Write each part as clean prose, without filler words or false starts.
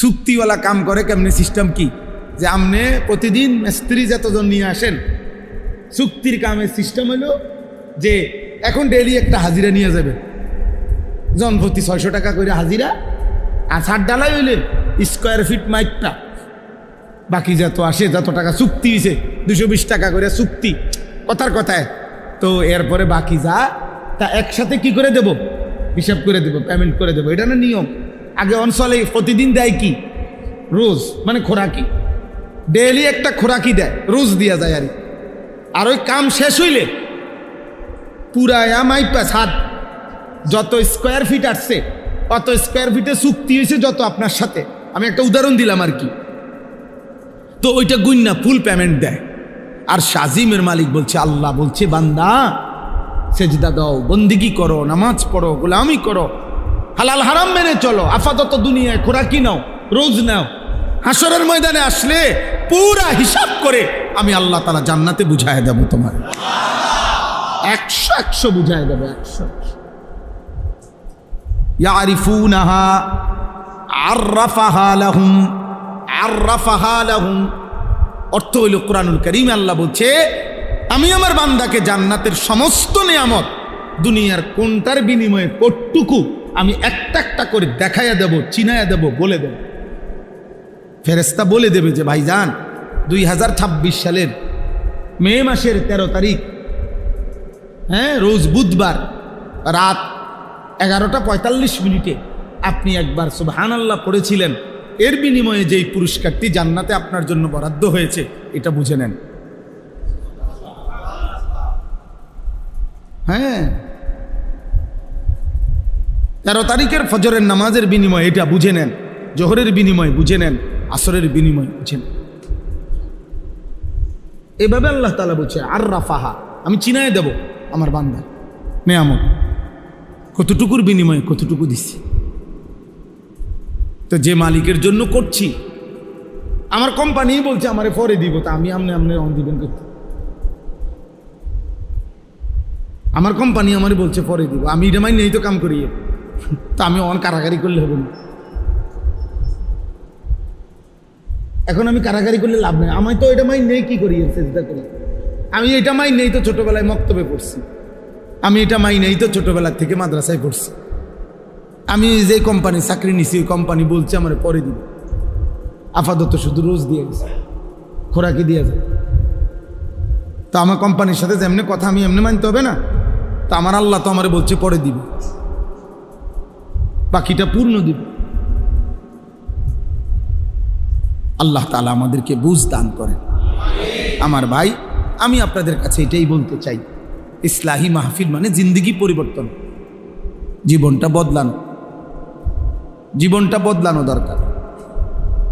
চুক্তিওয়ালা কাম করে কেমনি, সিস্টেম কি যে আপনি প্রতিদিন মিস্ত্রি যতজন নিয়ে আসেন, চুক্তির কামের সিস্টেম হলো যে এখন ডেইলি একটা হাজিরা নিয়ে যাবে, জনপ্রতি 600 টাকা করে হাজিরা, আর ছাদ ডালাই হইলে স্কোয়ার ফিট মাইকটা, বাকি যত আসে যত টাকা চুক্তি হয়েছে 220 টাকা করে চুক্তি, কথার কথায়। তো এরপরে বাকি যা তা একসাথে কি করে দেব, হিসাব করে দেব, পেমেন্ট করে দেব, এটা না নিয়ম। আগে অঞ্চলে প্রতিদিন দেয় কি, রোজ, মানে খোরাকি, ডেইলি একটা খোরাকি দেয়, রোজ দিয়া যায়। আর ওই কাম শেষ হইলে পুরায়া মাইপা ছাদ যত স্কোয়ার ফিট আসছে অত স্কোয়ার ফিটে চুক্তি হয়েছে যত আপনার সাথে, আমি একটা উদাহরণ দিলাম আর কি। তো ওইটা গুন্না ফুল পেমেন্ট দেয়। আর শাজিমের মালিক বলছে, আল্লাহ বলছে বান্দা সেজদা দাও, বন্দিগি করো, নামাজ পড়ো, গোলামি করো, হালাল হারাম মেনে চলো, আপাতত দুনিয়ায় খোরাকি নাও, রোজ নাও, হাসরের ময়দানে আসলে পুরা হিসাব করে আমি আল্লাহ তাআলা জান্নাতে বুঝায় দেব, তোমার 100 বুঝায় দেব, 100। ইয়ারিফুনাহা আররাফাহা লাহুম, আররাফাহা লাহুম অর্থ হইল কোরআনুল কারীমে আল্লাহ বলছে, আমি আমার বান্দাকে জান্নাতের সমস্ত নিয়ামত দুনিয়ার কোনটার বিনিময়ে কতটুকু আমি একটা একটা করে দেখাইয়া দেব, চিনাইয়া দেব, বলে দেব। ফেরেশতা বলে দেবে যে ভাইজান 2026 সালের মে মাসের 13 তারিখ, হ্যাঁ, রোজ বুধবার রাত 11টা 45 মিনিটে আপনি একবার সুবহানাল্লাহ পড়েছিলেন, এর বিনিময়ে যেই পুরস্কারটি জান্নাতে আপনার জন্য বরাদ্দ হয়েছে এটা বুঝে নেন। হ্যাঁ, 13 তারিখের ফজরের নামাজের বিনিময়ে এটা বুঝে নেন, জোহরের বিনিময়ে বুঝে নেন, আসরের বিনিময়ে বুঝে নেন। এভাবে আল্লাহ তাআলা বলছে আররাফাহা, আমি চিনায় দেব আমার বান্দা নেয়ামত, কতটুকুর বিনিময়ে কতটুকু দিচ্ছি। তো যে মালিকের জন্য করছি, আমার কোম্পানি বলছে আমারে পরে দিব, তা আমি আমনে অন দিবেন করতে, আমার কোম্পানি আমারে বলছে পরে দিব, আমি এটা মাইন নেই তো কাম করি, তা আমি অন কারাগারি করলে হবে না। এখন আমি কারাগারি করলে লাভ নেই, আমি তো এটা মাইন নেই, কি করি চেষ্টা করি, আমি এটা মাইন নেই তো ছোটবেলায় মক্তবে পড়ছি, আমি এটা মাইন নেই তো ছোটবেলা থেকে মাদ্রাসায় পড়ছি, আমি যে কোম্পানি চাকরি নিছি ওই কোম্পানি বলছে আমার পরে দিব, আপাতত শুধু রোজ দিয়ে গেছে, খোরাকি দিয়ে যায়। তো আমার কোম্পানির সাথে যেমনি কথা আমি এমনি মানতে হবে না, তো আমার আল্লাহ তো আমার বলছে পরে দিব, বাকিটা পূর্ণ দিব। আল্লাহ তাআলা আমাদেরকে বুঝ দান করেন। আমার ভাই, আমি আপনাদের কাছে এটাই বলতে চাই, ইসলাহি মাহফিল মানে জিন্দেগি পরিবর্তন, জীবনটা বদলানো, জীবনটা বদলানো দরকার।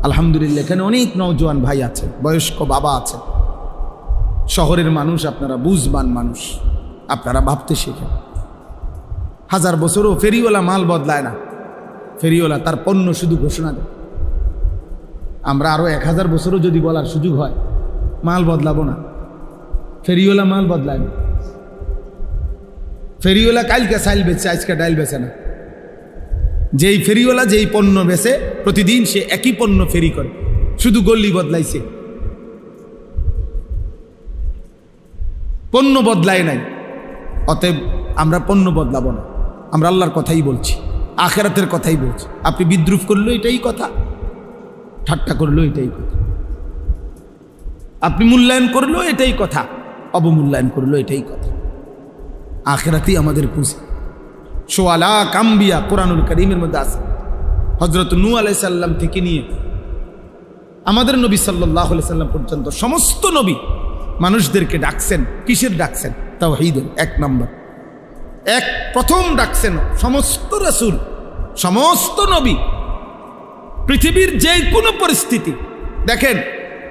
আলহামদুলিল্লাহ এখানে অনেক নওজোয়ান ভাই আছে, বয়স্ক বাবা আছে, শহরের মানুষ, আপনারা বুঝবান মানুষ, আপনারা ভাবতে শেখেন। 1000 বছরও ফেরিওয়ালা মাল বদলায় না, ফেরিওয়ালা তার পণ্য শুধু ঘোষণা দেয়। আমরা আরো 1000 বছরও যদি বলার সুযোগ হয় মাল বদলাবো না, ফেরিওয়ালা মাল বদলায় না। ফেরিওয়ালা কালকে চাইল বেচে, আজকে ডাইল বেচে না। যেই ফেরিওয়ালা যেই পণ্য বেচে প্রতিদিন সে একই পণ্য ফেরি করে, শুধু গল্লি বদলাইছে, পণ্য বদলায় নাই। অতএব আমরা পণ্য বদলাবো না, আমরা আল্লাহর কথাই বলছি, আখিরাতের কথাই বলছি। আপনি বিদ্রুপ করলো এটাই কথা, ঠাট্টা করলো এটাই কথা, আপনি মূল্যায়ন করলো এটাই কথা, অবমূল্যায়ন করলো এটাই কথা। আখিরাতেই আমাদের পুঁজি। সোয়ালা কাম্বিয়া কোরআনুল কারীমের মধ্যে আছে। হযরত নূহ আলাইহিস সালাম থেকে নিয়ে আমাদের নবী সাল্লাল্লাহু আলাইহি সাল্লাম পর্যন্ত সমস্ত নবী মানুষদেরকে ডাকছেন, কিসের ডাকছেন? তাওহীদের। 1 নম্বর, প্রথম ডাকছেন সমস্ত রাসূল, সমস্ত নবী, পৃথিবীর যে কোনো পরিস্থিতি। দেখেন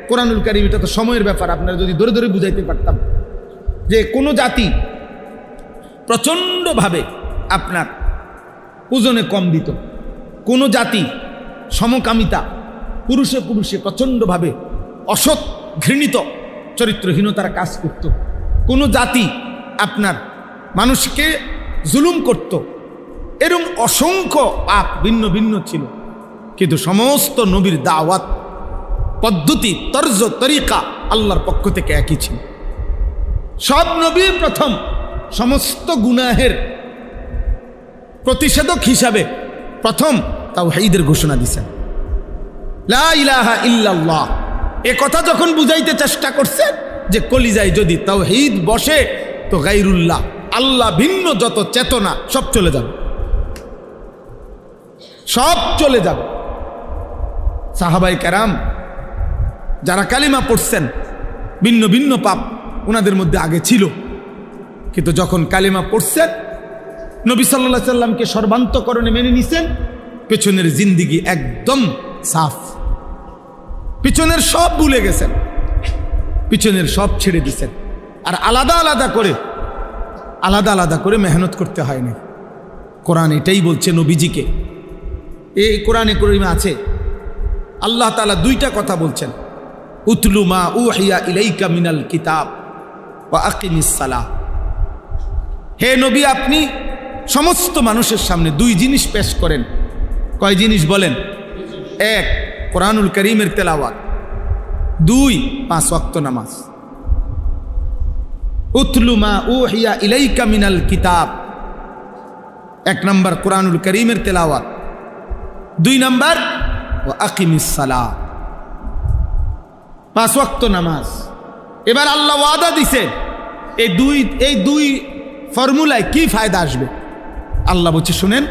কোরআনুল কারীম, এটা তো সময়ের ব্যাপার, আপনারা যদি ধরে ধরে বুঝাইতে পারতাম যে কোনো জাতি প্রচণ্ডভাবে আপনার ওজনে কম দিত, কোনো জাতি সমকামিতা, পুরুষে পুরুষে প্রচণ্ডভাবে অসৎ ঘৃণিত চরিত্রহীনতার কাজ করত, কোনো জাতি আপনার মানুষকে জুলুম করত, এরকম অসংখ্য পাপ ভিন্ন ভিন্ন ছিল। কিন্তু সমস্ত নবীর দাওয়াত পদ্ধতি, তর্জ, তরিকা আল্লাহর পক্ষ থেকে একই ছিল। সব নবী প্রথম সমস্ত গুনাহের প্রতিষেধক হিসাবে প্রথম তাওহীদের ঘোষণা দিয়েছেন, লা ইলাহা ইল্লাল্লাহ। এ কথা যখন বুঝাইতে চেষ্টা করছেন যে কলিজায় যদি তাওহীদ বসে তো গায়রুল্লাহ, আল্লাহ ভিন্ন যত চেতনা সব চলে যাবে, সব চলে যাবে। সাহাবায়ে কেরাম যারা কালিমা পড়ছেন, ভিন্ন ভিন্ন পাপ ওনাদের মধ্যে আগে ছিল, কিন্তু যখন কালিমা পড়ছেন নবী সাল্লাল্লাহু আলাইহি সাল্লামকে সর্বান্তকরণে মেনে নিছেন, পেছনের জিন্দিগি একদম সাফ, পিছনের সব ভুলে গেছেন, পিছনের সব ছেড়ে দিছেন। আর আলাদা আলাদা করে মেহনত করতে হয় না। কোরআন এটাই বলছে নবীজিকে। এই কোরআনে কারীমে আছে আল্লাহ তাআলা দুইটা কথা বলছেন, উতলু মা উহিয়া ইলাইকা মিনাল কিতাব ওয়া আকিমিস সালাহ। হে নবী, আপনি সমস্ত মানুষের সামনে দুই জিনিস পেশ করেন। কয় জিনিস বলেন? এক, কোরআনুল কারীমের তেলাওয়াত, দুই, 5 ওয়াক্ত নামাজ। উতলু মা উহিয়া ইলাইকা মিনাল কিতাব, 1 নম্বর কোরআনুল কারীমের তেলাওয়াত, 2 নম্বর ওয়া আকিমিস সালাহ, 5 ওয়াক্ত নামাজ। এবার আল্লাহ ওয়াদা দিছে এই দুই ফর্মুলায় কি ফায়দা আসবে। আল্লাহ বলছে শুনেন,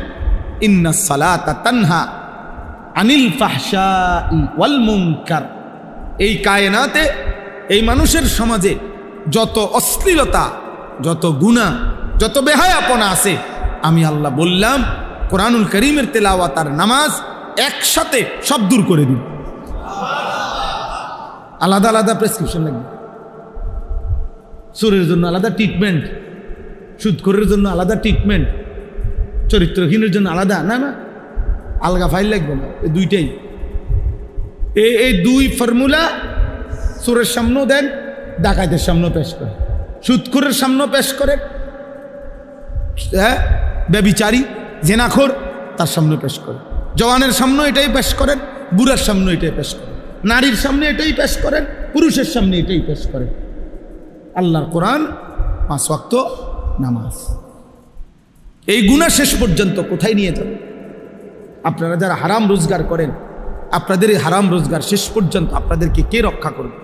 ইন্নাস সালাতা তানহা আনিল ফাহশাই ওয়াল মুনকার। এই কায়নাতে, এই মানুষের সমাজে যত অশ্লীলতা, যত গুনাহ, যত বেহায়াপনা আছে, আমি আল্লাহ বললাম কোরআনুল কারীমের তেলাওয়াত আর নামাজ একসাথে সব দূর করে দিন। আলাদা আলাদা প্রেসক্রিপশন লাগবে। সুরের জন্য আলাদা ট্রিটমেন্ট, সুদখোরের জন্য আলাদা ট্রিটমেন্ট, চরিত্রহীনের জন্য আলাদা, না না, আলগা ফাইল লাগবে না। এই দুইটাই, এই দুই ফর্মুলা সুরের সামনেও দেন, ডাকাতের সামনেও পেশ করেন, সুদখোরের সামনেও পেশ করেন, হ্যাঁ, ব্যভিচারী জেনাখোর তার সামনে পেশ করেন, জওয়ানের সামনে এটাই পেশ করেন, বুড়ার সামনে এটাই পেশ করেন, নারীর সামনে এটাই পেশ করেন, পুরুষের সামনে এটাই পেশ করেন। আল্লাহর কোরআন, 5 ওয়াক্ত নামাজ। এই গুনাহ শেষ পর্যন্ত কোথায় নিয়ে যাবে? আপনারা যারা হারাম রোজগার করেন, আপনাদের এই হারাম রোজগার শেষ পর্যন্ত আপনাদেরকে কে রক্ষা করবে?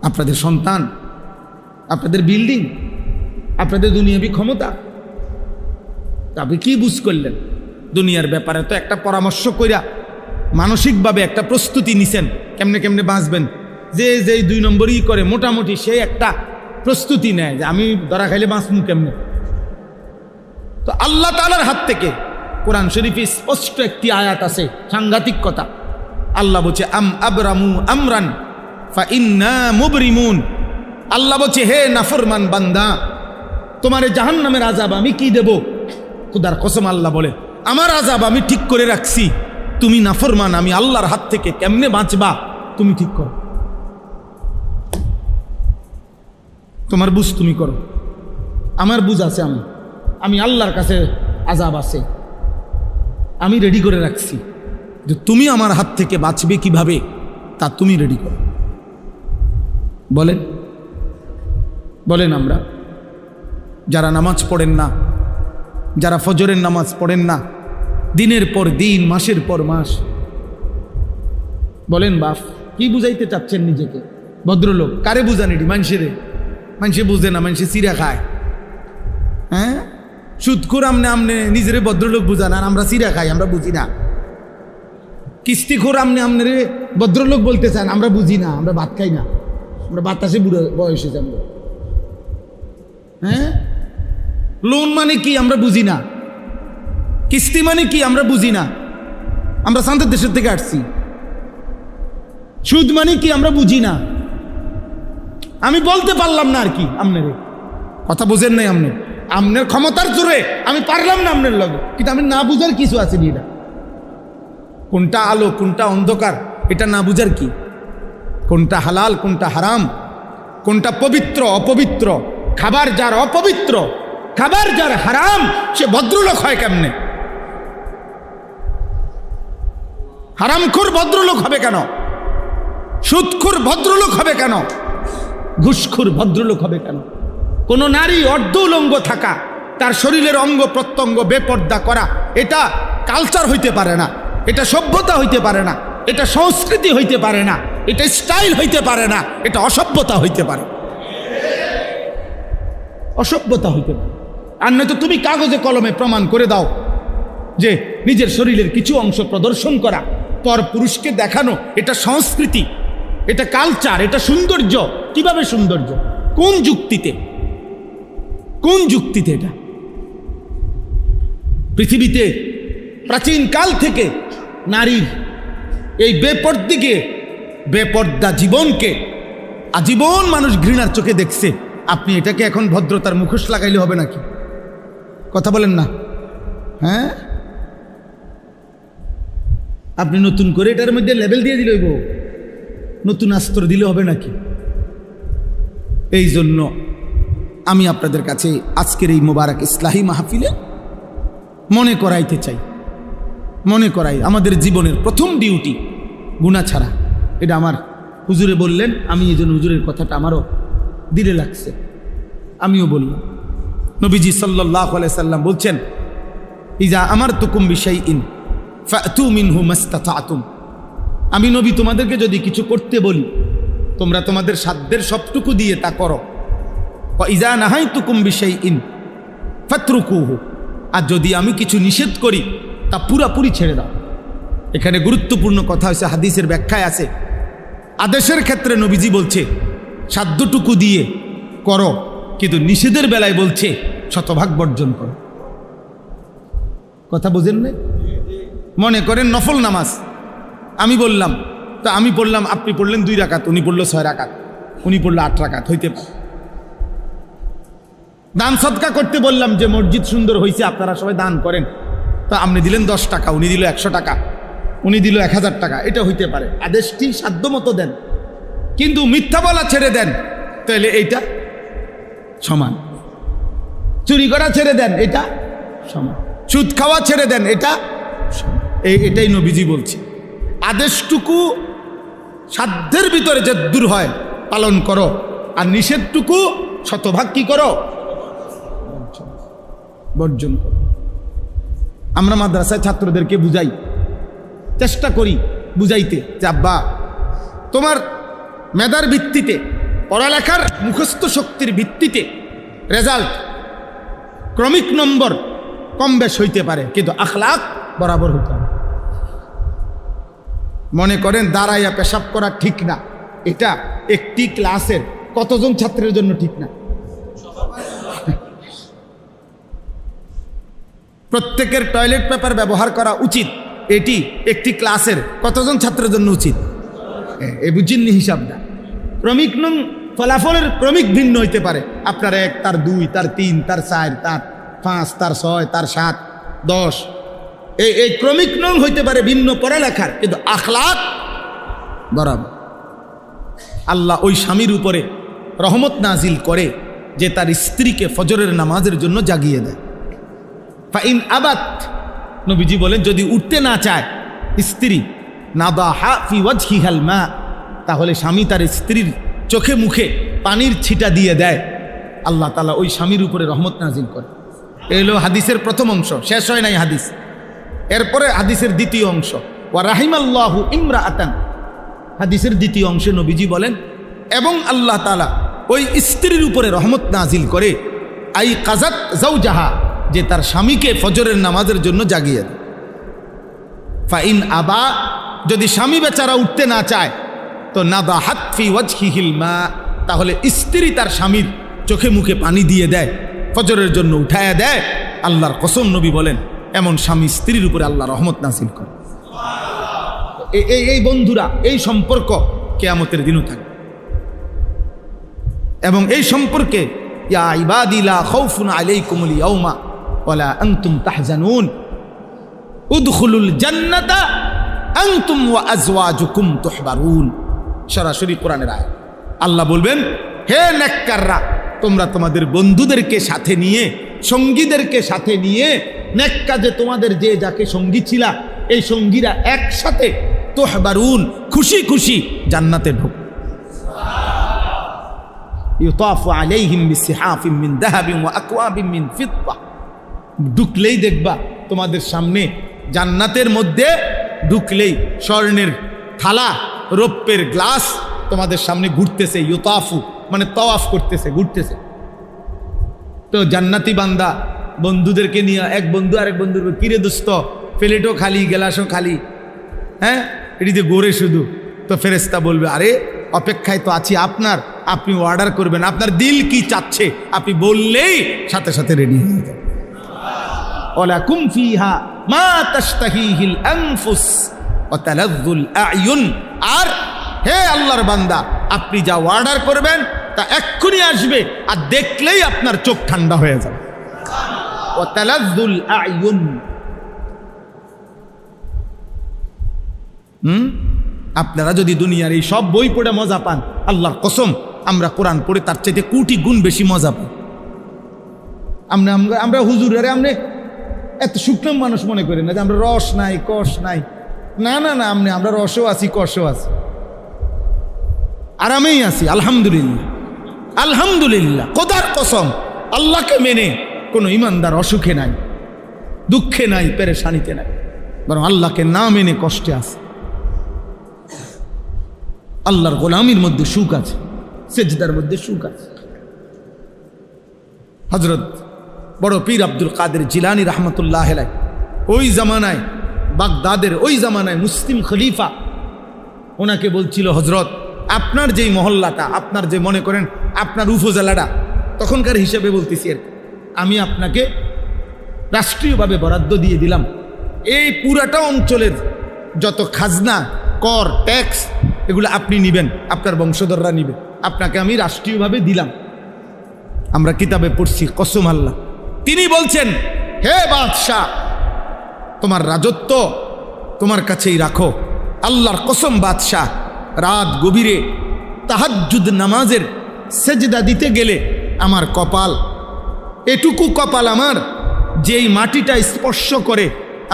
আপনাদের সন্তান, আপনাদের বিল্ডিং, আপনাদের দুনিয়াবি ক্ষমতা। আপনি কি বুঝ করলেন দুনিয়ার ব্যাপারে? তো একটা পরামর্শ কইরা মানসিকভাবে একটা প্রস্তুতি নিছেন কেমনে কেমনে বাঁচবেন। যে 2 নম্বরই করে মোটামুটি সে একটা প্রস্তুতি নেয় যে আমি ধরা খাইলে বাঁচমু কেমনে। তো আল্লাহ তাআলার হাত থেকে কোরআন শরীফে স্পষ্ট একটি আয়াত আছে, সাংঘাতিক কথা। আল্লাহ বলছে আম আবরামু আমরান ফা ইন্না মুবরিমুন। আল্লাহ বলছে হে নাফরমান বান্দা, তোমারে জাহান্নামের আযাব আমি কি দেব? খুদার কসম আল্লাহ বলে আমার আযাব আমি ঠিক করে রাখছি, তুমি নাফরমান, আমি আল্লাহর হাত থেকে কেমনে বাঁচবা তুমি ঠিক করো, তোমার বুঝ তুমি করো, আমার বুঝ আছে, আমি আল্লাহর কাছে আযাব আছে, আমি রেডি করে রাখছি, যে তুমি আমার হাত থেকে বাঁচবে কিভাবে তা তুমি রেডি করো। বলেন আমরা যারা নামাজ পড়েন না, যারা ফজরের নামাজ পড়েন না, দিনের পর দিন, মাসের পর মাস, বলেন বাপ কি বুঝাইতে চাচ্ছেন নিজেকে? ভদ্রলোক কারে বুঝান? এটি মানুষে বুঝে না, মানুষে চিরা খায়। হ্যাঁ, সুদখোর আমনে নিজেরে ভদ্রলোক বুঝান, আর আমরা চিরা খাই, আমরা বুঝি না। কিস্তিখোর আমনে ভদ্রলোক বলতে চান, আমরা বুঝি না, আমরা ভাত খাই না, আমরা বাতাসে বুড়ো বয়সে যাব। হ্যাঁ, লোন মানে কি আমরা বুঝি না, কিস্তি মানে কি আমরা বুঝি না, আমরা শান্তির দেশের থেকে আসছি। সুদ মানে কি আমরা বুঝি না, আমি বলতে পারলাম না আর কি। আপনার কথা বোঝেন নাই, আপনার ক্ষমতার জোরে আমি পারলাম না আপনার লগে, কিন্তু আমি না বুঝার কিছু আছে নি। এটা কোনটা আলো কোনটা অন্ধকার এটা না বুঝার কি? কোনটা হালাল কোনটা হারাম, কোনটা পবিত্র অপবিত্র, খাবার যার অপবিত্র, খাবার যার হারাম, সে ভদ্রলোক হয় কেমনে? হারামখোর ভদ্রলোক হবে কেন? সুদখোর ভদ্রলোক হবে কেন? ঘুষখোর ভদ্রলোক হবে কেন? কোন নারী অর্ধ উলঙ্গ থাকা, তার শরীরের অঙ্গ প্রত্যঙ্গ বেপর্দা করা, এটা কালচার হইতে পারে না, এটা সভ্যতা হইতে পারে না, এটা সংস্কৃতি হইতে পারে না, এটা স্টাইল হইতে পারে না, এটা অসভ্যতা হইতে পারে, অসভ্যতা হইতে পারে। আর নয়তো তুমি কাগজে কলমে প্রমাণ করে দাও যে নিজের শরীরের কিছু অংশ প্রদর্শন করা, পর পুরুষকে দেখানো, এটা সংস্কৃতি, এটা কালচার, এটা সৌন্দর্য। কিভাবে সৌন্দর্য? কোন যুক্তিতে? কোন যুক্তিতে? এটা পৃথিবীতে প্রাচীন কাল থেকে নারীর এই বেপর্দা জীবনকে আজীবন মানুষ ঘৃণার চোখে দেখছে। আপনি এটাকে এখন ভদ্রতার মুখোশ লাগাইলে হবে নাকি? কথা বলেন না? হ্যাঁ, আপনি নতুন করে এটার মধ্যে লেবেল দিয়ে দিলে হইব, নতুন অস্ত্র দিলে হবে নাকি? এই জন্য আমি আপনাদের কাছে আজকের এই মোবারক ইসলাহি মাহফিলে মনে করাইতে চাই, মনে করাই আমাদের জীবনের প্রথম ডিউটি গুনাহ ছাড়া। এটা আমার হুজুরে বললেন, আমি এই জন্য হুজুরের কথাটা আমারও দিলে লাগছে, আমিও বললাম। নবীজি সাল্লাল্লাহু আলাইহি সাল্লাম বলছেন, ইজা আমারতুকুম বিশাইইন ফাতু মিনহু মাসতাতাতুম। আমি নবী তোমাদেরকে যদি কিছু করতে বলি, তোমরা তোমাদের সাধ্যের সবটুকু দিয়ে তা করো। ওয়া ইজা নাহাইতুকুম বিশাইইন ফাতরুকুহু। আর যদি আমি কিছু নিষেধ করি তা পুরাপুরি ছেড়ে দাও। এখানে গুরুত্বপূর্ণ কথা হচ্ছে, হাদিসের ব্যাখ্যায় আছে, আদেশের ক্ষেত্রে নবীজি বলছে সাধ্যটুকু দিয়ে করো, কিন্তু নিষেধের বেলায় বলছে শতভাগ বর্জন করো। কথা বুঝেন না? মনে করেন নফল নামাজ আমি বললাম, তা আমি পড়লাম, আপনি পড়লেন 2 রাকাত, উনি পড়লো 6 রাকাত, উনি পড়লো 8 রাকাত, হইতে পারে। দান সদকা করতে বললাম যে মসজিদ সুন্দর হয়েছে, আপনারা সবাই দান করেন, তা আপনি দিলেন 10 টাকা, উনি দিল 100 টাকা, উনি দিল 1000 টাকা, এটা হইতে পারে। আদেশটি সাধ্য মতো দেন, কিন্তু মিথ্যা বলা ছেড়ে দেন, তাহলে এইটা সমান। চুরি করা ছেড়ে দেন, এটা সমান। সুদ খাওয়া ছেড়ে দেন, এটা সমান। এটাই নবীজি বলছে, আদেশটুকু সাধ্যের ভিতরে যে দূর হয় পালন করো, আর নিষেধটুকু শতভাগ কি করো? বর্জন করো। আমরা মাদ্রাসায় ছাত্রদেরকে বুঝাই, চেষ্টা করি বুঝাইতে যে আব্বা, তোমার মেধার ভিত্তিতে, পড়ালেখার মুখস্থ শক্তির ভিত্তিতে রেজাল্ট, ক্রমিক নম্বর কম বেশ হইতে পারে, কিন্তু আখলাক বরাবর হইতে হবে। মনে করেন দাঁড়াইয়া পেশাব করা ঠিক না, এটা একটি ক্লাসের কতজন ছাত্রের জন্য ঠিক না? প্রত্যেকের টয়লেট পেপার ব্যবহার করা উচিত, এটি একটি ক্লাসের কতজন ছাত্রের জন্য উচিত? এই বুঝিনি হিসাবটা। ক্রমিক নং ফলাফলের ক্রমিক ভিন্ন হইতে পারে, আপনার 1, তার 2, তার 3, তার 4, তার 5, তার 6, তার 7, 10, এই ক্রমিক নং হইতে পারে ভিন্ন পড়ালেখার, কিন্তু আখলাক বরাবর। আল্লাহ ওই স্বামীর উপরে রহমত নাজিল করে যে তার স্ত্রীকে ফজরের নামাজের জন্য জাগিয়ে দেয়। ফাইন আবাত, নবীজি বলেন যদি উঠতে না চায় স্ত্রী, নাদাহা ফি ওয়াজহিহাল মা, তাহলে স্বামী তার স্ত্রীর চোখে মুখে পানির ছিটা দিয়ে দেয়, আল্লাহ তাআলা ওই স্বামীর উপরে রহমত নাজিল করে। এই হলো হাদিসের প্রথম অংশ, শেষ হয় নাই হাদিস। এরপরে হাদিসের দ্বিতীয় অংশ, ওয়া রাহিমাল্লাহু ইমরাআতান, হাদিসের দ্বিতীয় অংশে নবীজি বলেন এবং আল্লাহ তাআলা ওই স্ত্রীর উপরে রহমত নাজিল করে, আই কাজাত জাওজাহা, যে তার স্বামীকে ফজরের নামাজের জন্য জাগিয়ে দেয়। ফাইন আবা, যদি স্বামী বেচারা উঠতে না চায়, তো নাদাহাত ফি ওয়াজহিহিল মা, তাহলে স্ত্রী তার স্বামীর চোখে মুখে পানি দিয়ে দেয়, ফজরের জন্য উঠায়া দেয়। আল্লাহর কসম, নবী বলেন এমন স্বামী স্ত্রীর উপরে আল্লাহ রহমত নাজিল করে। এই বন্ধুরা, এই সম্পর্ক কিয়ামতের দিনও থাকবে। এবং এই সম্পর্কে ইয়া ইবাদি লা খাউফুন আলাইকুমুল ইয়াউমা ওয়ালা আনতুম তাহজানুন উদখুলুল জান্নাতা আনতুম ওয়া আজওয়াজুকুম তুহবারুন। সরাসরি কোরআনের আয়াত। আল্লাহ বলবেন, হে নেককাররা, তোমরা তোমাদের বন্ধুদেরকে সাথে নিয়ে, সঙ্গীদেরকে সাথে নিয়ে, নেক কাজে তোমাদের যে যাকে সঙ্গী ছিলা এই সঙ্গীরা একসাথে তুহবারুন খুশি খুশি জান্নাতে ঢুকবে। ইউতাফু আলাইহিম বিসিহাফিম মিন যাহাবিন ওয়া আকওয়াবিন মিন ফিদ্দা। ঢুকলেই দেখবা তোমাদের সামনে জান্নাতের মধ্যে ঢুকলেই স্বর্ণের থালা, রৌপ্যের গ্লাস তোমাদের সামনে ঘুরতেছে। ইউতাফু মানে তাওয়াফ করতেছে, ঘুরতেছে। তো জান্নাতি বান্দা বন্ধুদেরকে নিয়ে, এক বন্ধু আরেক বন্ধুর কিরে দোস্ত প্লেটও খালি গ্লাসও খালি, হ্যাঁ এটিতে গোরে শুধু। তো ফেরেশতা বলবে আরে অপেক্ষায় তো আছি আপনার, আপনি অর্ডার করবেন, আপনার দিল কি চাচ্ছে আপনি বললেই সাথে সাথে রেডি হয়ে যাবে। ওয়ালাকুম ফিহা মা তাশতাহিহিল আনফুস ওয়া তালাযযুল আ'য়ুন। আর হে আল্লাহর বান্দা, আপনি যা অর্ডার করবেন তা এক্ষুনি আসবে, আর দেখলেই আপনার চোখ ঠান্ডা হয়ে যাবে। ওয়া তালাযযুল আ'য়ুন। আপনারা যদি দুনিয়ার এই সব বই পড়ে মজা পান, আল্লাহর কসম আমরা কোরআন পড়ে তার চাইতে কোটি গুণ বেশি মজা পাই। আমরা হুজুরের আমরা এত শুকনো মানুষ মনে করি না যে আমরা রস নাই কষ নাই, না না না, আমরা রসও আছি কষও আছি, আরামেই আছি। আলহামদুলিল্লাহ আলহামদুলিল্লাহ। খোদার কসম আল্লাহকে মেনে কোনো ইমানদার অসুখে নাই, দুঃখে নাই, পেরেশানিতে নাই, বরং আল্লাহকে না মেনে কষ্টে আছে। আল্লাহর গোলামির মধ্যে সুখ আছে, সেজদার মধ্যে সুখ আছে। হযরত বড় পীর আব্দুল কাদের জিলানী রহমতুল্লাহ আলাইহি ওই জামানায়, বাগদাদের ওই জামানায় মুসলিম খলিফা ওনাকে বলছিল, হযরত আপনার যেই মহল্লাটা, আপনার যে মনে করেন আপনার উপজেলাটা, তখনকার হিসেবে বলতেছি আর, আমি আপনাকে রাষ্ট্রীয়ভাবে বরাদ্দ দিয়ে দিলাম, এই পুরাটা অঞ্চলের যত খাজনা, কর, ট্যাক্স এগুলো আপনি নেবেন, আপনার বংশধররা নিবে, আপনাকে আমি রাষ্ট্রীয়ভাবে দিলাম। আমরা কিতাবে পড়ছি, কসম আল্লাহ। তিনি বলছেন, হে বাদশাহ, তোমার রাজত্ব তোমার কাছেই রাখো। আল্লাহর কসম বাদশাহ, রাত গভীরে তাহাজ্জুদ নামাজের সেজদা দিতে গেলে আমার কপাল, এটুকু কপাল আমার, যেই মাটিটা স্পর্শ করে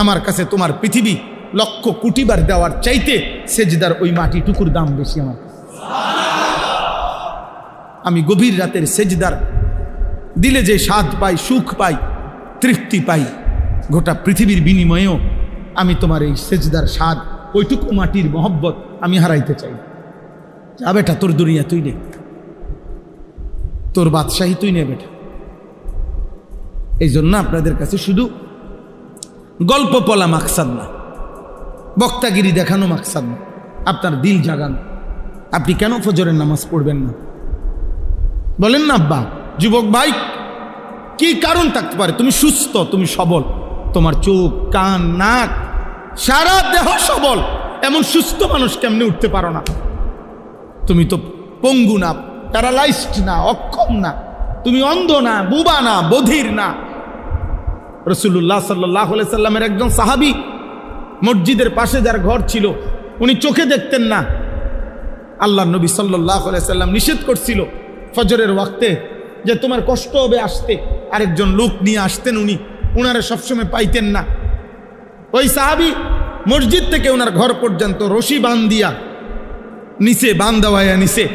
আমার কাছে তোমার পৃথিবী লক্ষ কোটি বার দেওয়ার চাইতে সেজদার ওই মাটিটুকুর দাম বেশি আমার। আমি গভীর রাতের সেজদার দিলে যে স্বাদ পাই, সুখ পাই, তৃপ্তি পাই, গোটা পৃথিবীর বিনিময়েও আমি তোমার এই সেজদার স্বাদ, ওইটুকু মাটির মহব্বত আমি হারাইতে চাই। যা বেটা, তোর দুনিয়া তুই নে, তোর বাদশাহী তুই নে বেটা। এই জন্য আপনাদের কাছে শুধু গল্প বলা মাকসাদ না, বক্তাগিরি দেখানো মাকসাদ না, আপনার দিল জাগান। আপনি কেন ফজরের নামাজ পড়বেন না বলেন না আব্বা? যুবক ভাই, কি কারণ থাকতে পারে? তুমি সুস্থ, তুমি সবল, তোমার চোখ, কান, নাক, সারা দেহ সবল, এমন সুস্থ মানুষ কেমনে উঠতে পারো না? তুমি তো পঙ্গু না, প্যারালাইজড না, অক্ষম না, তুমি অন্ধ না, বুবা না, বধির না। রাসূলুল্লাহ সাল্লাল্লাহু আলাইহি সাল্লামের একজন সাহাবী, মসজিদের পাশে যার ঘর ছিল, উনি চোখে দেখতেন না। আল্লাহর নবী সাল্লাল্লাহু আলাইহি সাল্লাম নিষেধ করছিল ফজরের ওয়াক্তে যে তোমার কষ্ট হবে আসতে, আরেকজন লোক নিয়ে আসতেন, উনারা সবসময় পাইতেন না। ওই সাহাবী মসজিদ থেকে ওনার ঘর পর্যন্ত রশি বান্ধিয়া নিচে, বান্দাওয়ায়া নিচে,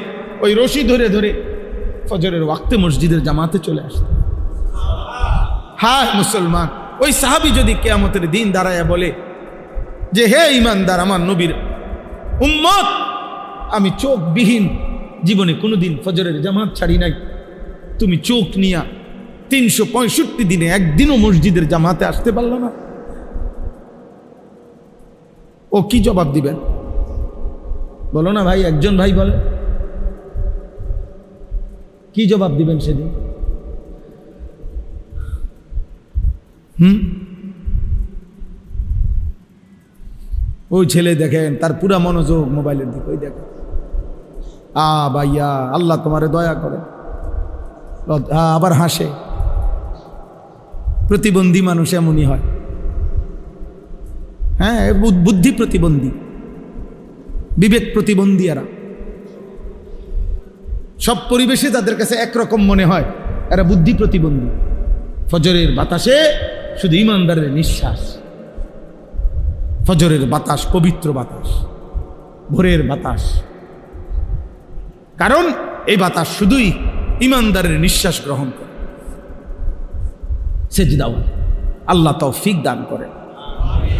ওই রশি ধরে ধরে ফজরের ওয়াক্তে মসজিদের জামাতে চলে আসতেন। হায় মুসলমান, ওই সাহাবী যদি কিয়ামতের দিন দাঁড়ায়া বলে যে হে ঈমানদার, আমার নবীর উম্মত, আমি চোখবিহীন জীবনে কোনোদিন ফজরের জামাত ছাড়ি নাই, তুমি চোখ নিয়া 365 দিনে একদিনও মসজিদের জামাতে আসতে পারলো না, ও কি জবাব দিবেন? বলো না ভাই, একজন ভাই বলে, কি জবাব দিবেন সেদিন? ওই ছেলে দেখেন, তার পুরা মনোযোগ মোবাইলের দিকে, ওই দেখেন, ভাইয়া আল্লাহ তোমারে দয়া করে, আবার হাসে। প্রতিবন্ধী মানুষ এমনই হয়, হ্যাঁ, বুদ্ধি প্রতিবন্ধী, বিবেক প্রতিবন্ধী। এরা সব পরিবেশে তাদের কাছে একরকম মনে হয়, এরা বুদ্ধি প্রতিবন্ধী। ফজরের বাতাসে শুধু ইমানদারের নিঃশ্বাস, ফজরের বাতাস, পবিত্র বাতাস, ভোরের বাতাস। কারণ এই বাতাস শুধুই ইমানদারের নিঃশ্বাস গ্রহণ করে। সেজদাও আল্লাহ তৌফিক দান করেন,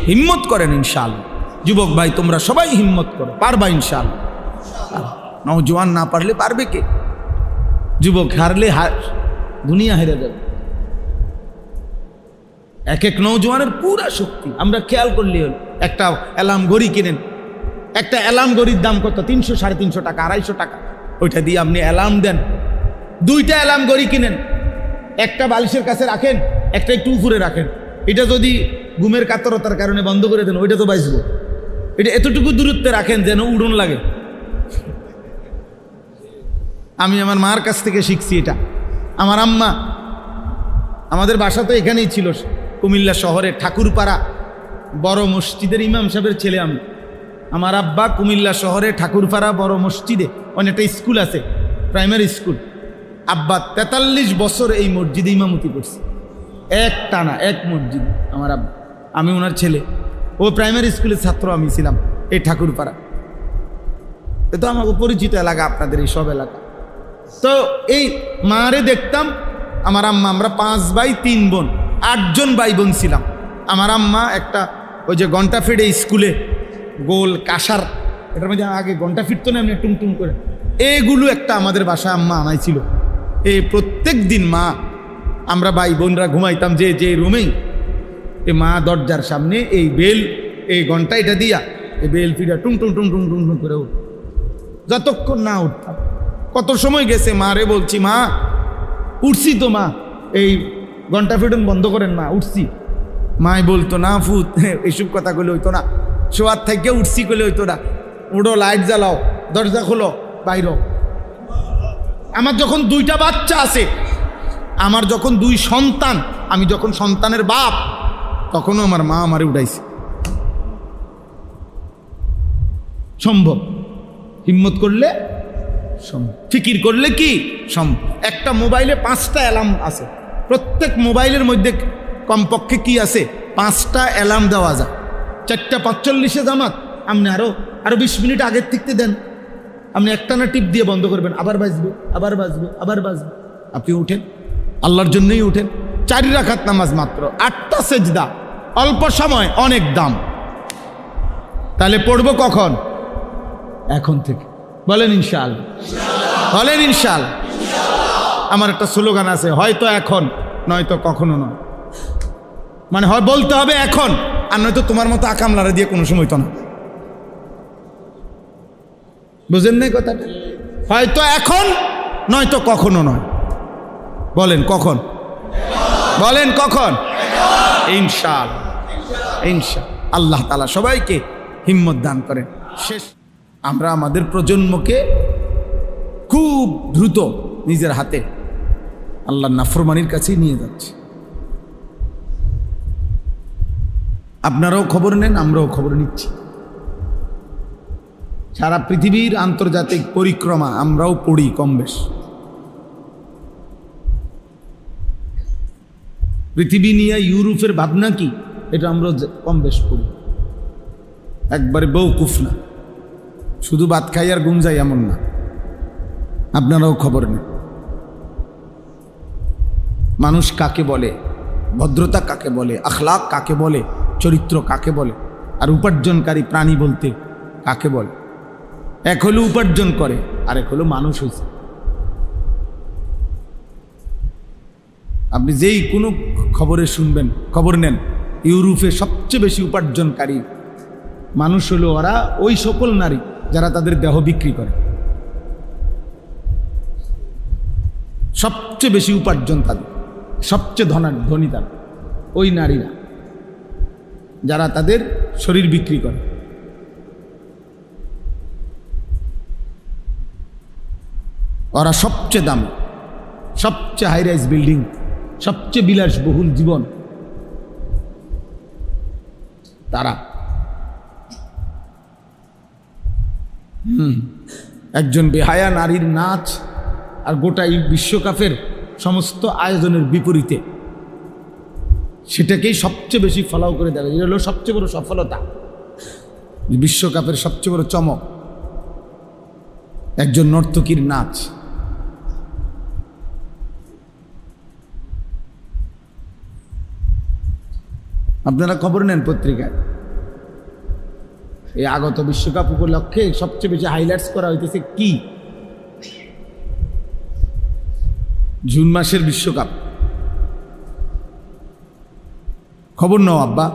হিম্মত করেন ইনশাআল্লাহ। যুবক ভাই তোমরা সবাই হিম্মত করো, পারবা ইনশাআল্লাহ। নওজোয়ান না পারলে পারবে কে? যুবক হারলে দুনিয়া হেরে যাবে। এক এক নওজোয়ানের পুরা শক্তি আমরা খেয়াল করলে হল। একটা অ্যালার্ম ঘড়ি কিনেন, একটা অ্যালার্ম ঘড়ির দাম কত? 300, 350 টাকা, 250 টাকা। ওইটা দিয়ে আপনি অ্যালার্ম দেন। 2টা অ্যালার্ম ঘড়ি কিনেন, একটা বালিশের কাছে রাখেন, একটা একটু উপরে রাখেন। এটা যদি ঘুমের কাতরতার কারণে বন্ধ করে দেন, ওইটা তো বাঁচবো। এটা এতটুকু দূরত্বে রাখেন যেন উড়ন লাগে। আমি আমার মার কাছ থেকে শিখছি এটা। আমার আম্মা, আমাদের বাসা তো এখানেই ছিল, কুমিল্লা শহরে ঠাকুরপাড়া বড় মসজিদের ইমাম সাহেবের ছেলে আমি। আমার আব্বা কুমিল্লা শহরে ঠাকুরপাড়া বড় মসজিদে অনেকটা স্কুল আছে, প্রাইমারি স্কুল। আব্বা 43 বছর এই মসজিদে ইমামতি করছে, এক টানা, এক মসজিদ। আমার আব্বা, আমি ওনার ছেলে। ও প্রাইমারি স্কুলের ছাত্র, আমি ছিলাম এই ঠাকুরপাড়া। এ তো আমাকে পরিচিত এলাকা, আপনাদের এই সব এলাকা। তো এই মারে দেখতাম, আমার আম্মা, আমরা 5 ভাই 3 বোন, 8 জন ভাই বোন ছিলাম। আমার আম্মা একটা ওই যে ঘন্টা ফিরে স্কুলে গোল কাঁসার, এটার মধ্যে আগে ঘন্টা ফিরতো না এমনি টুমটুম করে, এগুলো একটা আমাদের বাসায় আম্মা আনাইছিল। এই প্রত্যেক দিন মা, আমরা ভাই বোনরা ঘুমাইতাম যে রুমেই, এ মা দরজার সামনে এই বেল, এই ঘন্টা এটা দিয়া এই বেল ফিরা টুম টুম টুম টুম টুম টুম করে উঠ। যতক্ষণ না উঠতাম, কত সময় গেছে মারে বলছি, মা উঠছি তো মা, এই ঘন্টা ফিটুন বন্ধ করেন মা, উঠছি। মাই বলতো না ফুত, এইসব কথা কইলে হইতো না, শোয়ার থেকে উঠছি কইলে হইতো না, উঠো, লাইট জ্বালাও, দরজা খোলো, বাইর। আমার যখন 2টা বাচ্চা আছে, আমার যখন 2 সন্তান, আমি যখন সন্তানের বাপ, তখনও আমার মা আমারে উঠাইছে। সম্ভব, হিম্মত করলে সম্ভব, ফিকির করলে কি সম্ভব। একটা মোবাইলে 5টা অ্যালার্ম আছে, প্রত্যেক মোবাইলের মধ্যে কমপক্ষে কি আছে? 5টা অ্যালার্ম দেওয়া যায়। 4:45 জামাত, আপনি আরো 20 মিনিট আগের থেকে দেন। আপনি একটানা টিপ দিয়ে বন্ধ করবেন, আবার বাজবে, আবার বাজবে, আবার বাজবে। আপনি উঠেন, আল্লাহর জন্যই উঠেন। 4 রাকাত নামাজ মাত্র, 8টা সেজদা, অল্প সময়, অনেক দাম। তাহলে পড়বো কখন? এখন থেকে। বলেন ইনশাআল্লাহ, বলেন ইনশাআল্লাহ। আমার একটা স্লোগান আছে, হয়তো এখন, নয়তো কখনো নয়। মানে হয় বলতে হবে এখন, আর নয়তো তোমার মতো আকামলারা দিয়ে কোনো সময় তো না। বুঝেন নাই কথাটা? হয়তো এখন, নয়তো কখনো নয়। বলেন কখন? বলেন কখন? ইনশাআল্লাহ, ইনশাআল্লাহ। আল্লাহ তাআলা সবাইকে হিম্মত দান করেন। শেষ, আমরা আমাদের প্রজন্মকে খুব দ্রুত নিজের হাতে আল্লাহর নাফরমানির কাছেই নিয়ে যাচ্ছে। আপনারাও খবর নেন, আমরাও খবর নিচ্ছি। সারা পৃথিবীর আন্তর্জাতিক পরিক্রমা আমরাও পড়ি কম বেশ। পৃথিবী নিয়ে ইউরোপের ভাবনা কি, এটা আমরা কম বেশ পড়ি। একবারে বেওকুফ না, শুধু ভাত খাই আর ঘুম যাই এমন না। আপনারাও খবর নেন। মানুষ কাকে বলে, ভদ্রতা কাকে বলে, আখলাক কাকে বলে, চরিত্র কাকে বলে, আর উপার্জনকারী প্রাণী বলতে কাকে বলে। এক হলো উপার্জন করে, আর এক হলো মানুষ হয়েছে। আপনি যেই কোনো খবরে শুনবেন, খবর নেন, ইউরোপে সবচেয়ে বেশি উপার্জনকারী মানুষ হলো ওরা, ওই সকল নারী যারা তাদের দেহ বিক্রি করে। সবচেয়ে বেশি উপার্জন তাদের, সবচেয়ে ধনী তারা ওই নারীরা যারা তাদের শরীর বিক্রি করে। ওরা সবচেয়ে দামি, সবচেয়ে হাই রাইজ বিল্ডিং, সবচেয়ে বিলাসবহুল জীবন তারা। একজন বেহায়া নারীর নাচ আর গোটা এই বিশ্বকাপের সমস্ত আয়োজনের বিপরীতে সেটাকেই সবচেয়ে বেশি ফলো করে দেখা যায়। এটা হলো সবচেয়ে বড় সফলতা। বিশ্বকাপের সবচেয়ে বড় চমক একজন নর্তকীর নাচ। আপনারা খবর নেন পত্রিকায়, এই আগত বিশ্বকাপ উপলক্ষে সবচেয়ে বেশি হাইলাইটস করা হইতেছে কি? জুন মাসের বিশ্বকাপ। খবর নাও আব্বা।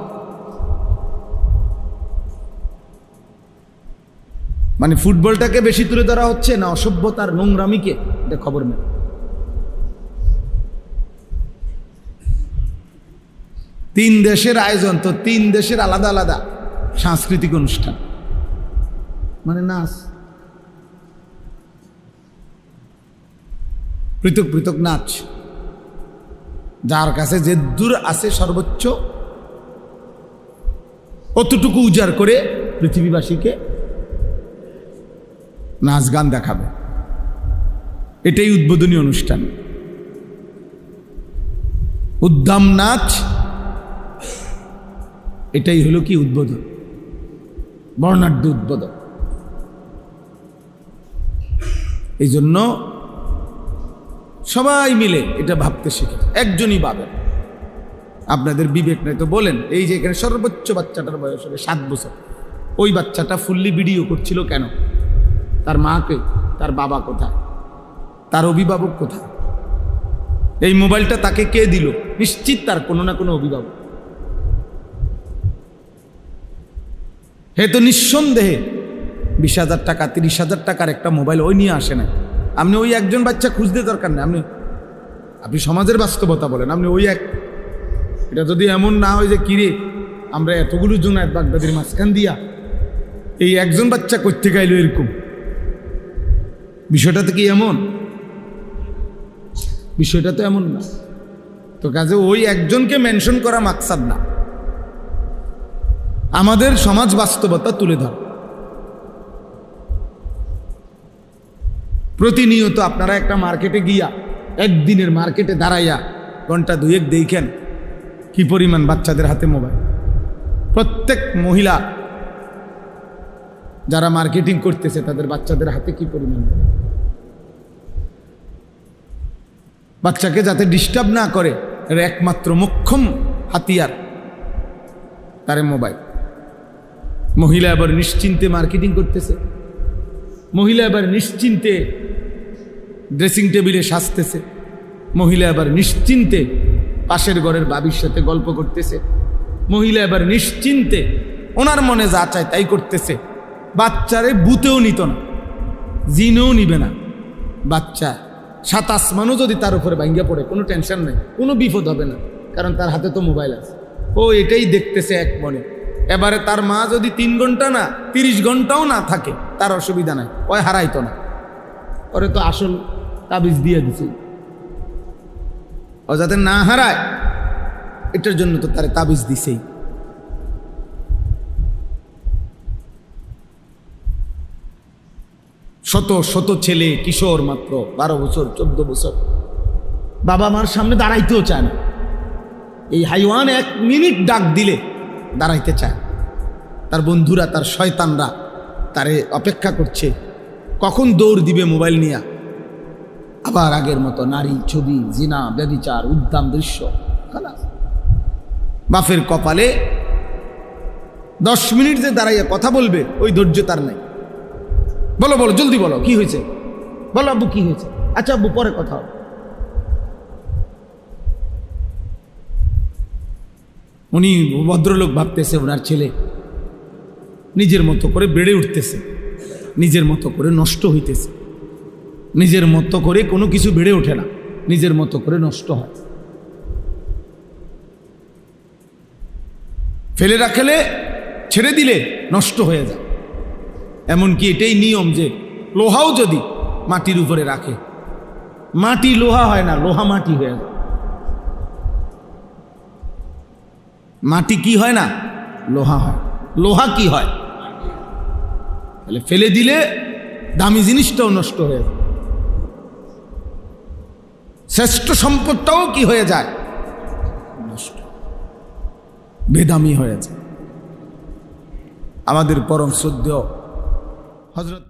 মানে ফুটবলটাকে বেশি তুলে ধরা হচ্ছে না অসভ্যতার নোংরামিকে? এটা খবর নেই। তিন দেশের আয়োজন, তো তিন দেশের আলাদা আলাদা সাংস্কৃতিক অনুষ্ঠান, মানে নাচ, পৃথক পৃথক নাচ। যার কাছে যে দূর আছে সর্বোচ্চ অতটুকু উজাড় করে পৃথিবীবাসীকে নাচ গান দেখাবে। এটাই উদ্বোধনী অনুষ্ঠান। উদ্দাম নাচ, এটাই হলো কি উদ্বোধন, বর্ণাঢ্য উদ্বোধন। এই জন্য সবাই মিলে এটা ভাবতে শিখে। একজনই ভাবেন, আপনাদের বিবেক নেই তো বলেন। এই যে এখানে সর্বোচ্চ বাচ্চাটার বয়স হবে 7 বছর, ওই বাচ্চাটা ফুললি ভিডিও করছিল কেন? তার মাকে, তার বাবা কোথায়, তার অভিভাবক কোথায়? এই মোবাইলটা তাকে কে দিল? নিশ্চিত তার কোনো না কোনো অভিভাবক। হে তো নিঃসন্দেহে 20,000 টাকা 30,000 টাকার একটা মোবাইল ওই নিয়ে আসে না। আপনি ওই একজন বাচ্চা খুঁজতে দরকার নেই। আপনি সমাজের বাস্তবতা বলেন। আপনি ওই এক, এটা যদি এমন না হয় যে কিরে আমরা এতগুলো জুনায়েদ বাগদাদির মাঝখান দিয়া এই একজন বাচ্চা করতে গাইল, এরকম বিষয়টা তো কি এমন? বিষয়টা তো এমন না। তো কাজে ওই একজনকে মেনশন করা মাকসাদ না, আমাদের সমাজ বাস্তবতা তুলে ধর। প্রতিনিয়ত আপনারা একটা মার্কেটে গিয়া, একদিনের মার্কেটে দাঁড়াইয়া ঘন্টা 2-1 দেখেন কি পরিমাণ বাচ্চাদের হাতে মোবাইল। প্রত্যেক মহিলা যারা মার্কেটিং করতেছে তাদের বাচ্চাদের হাতে কি পরিমাণ। বাচ্চাকে যাতে ডিস্টার্ব না করে এর একমাত্র মোক্ষম হাতিয়ার তারে মোবাইল। মহিলা এবার নিশ্চিন্তে মার্কেটিং করতেছে, মহিলা এবার নিশ্চিন্তে ড্রেসিং টেবিলে সাজতেছে, মহিলা এবার নিশ্চিন্তে পাশের ঘরের বাবির সাথে গল্প করতেছে, মহিলা এবার নিশ্চিন্তে ওনার মনে যা চায় তাই করতেছে। বাচ্চারে বুতেও নিত না, জিনেও নিবে না। বাচ্চা 7 আসমানও যদি তার উপরে ভাঙ্গিয়া পড়ে কোনো টেনশন নেই, কোনো বিপদ হবে না, কারণ তার হাতে তো মোবাইল আছে। ও এটাই দেখতেছে এক মনে। এবারে তার মা যদি 3 ঘন্টা না 30 ঘন্টাও না থাকে তার অসুবিধা নাই, ওই হারাইতো না। ওরে তো আসল তাবিজ দিয়ে দিছে, ও যাতে না হারায় এটার জন্য তো তারে তাবিজ দিছেই। শত শত ছেলে কিশোর মাত্র 12 বছর 14 বছর বাবা মার সামনে দাঁড়াইতেও চায় না। এই হাইওয়ান 1 মিনিট ডাক দিলে দাঁড়াইতে চায়। তার বন্ধুরা, তার শয়তানরা তারে অপেক্ষা করছে কখন দৌড় দিবে মোবাইল নিয়ে। আবার আগের মতো নারী, ছবি, জিনা, ব্যভিচার, উদ্দাম দৃশ্য। বাপের কপালে 10 মিনিট যে দাঁড়াইয়া কথা বলবে ওই ধৈর্য তার নাই। বলো বলো জলদি বলো কি হয়েছে, বলো আব্বু কি হয়েছে, আচ্ছা আব্বু পরে কথা হবে। উনি ভদ্রলোক ভাবতেছে ওনার ছেলে নিজের মতো করে বেড়ে উঠতেছে, নিজের মতো করে নষ্ট হইতেছে। নিজের মতো করে কোনো কিছু বেড়ে ওঠে না, নিজের মতো করে নষ্ট হয়। ফেলে রাখলে, ছেড়ে দিলে নষ্ট হয়ে যায়। এমনকি এটাই নিয়ম যে লোহাও যদি মাটির উপরে রাখে, মাটি লোহা হয় না, লোহা মাটি হয়ে যায়। মাটি কি হয় না, লোহা হয়। লোহা কি হয়, তাহলে ফেলে দিলে দামি জিনিসটাও নষ্ট হয়ে যায়, শ্রেষ্ঠ সম্পদটাও কি হয়ে যায়, নষ্ট, বেদামি হয়ে যায়। আমাদের পরম শ্রদ্ধেয় হযরত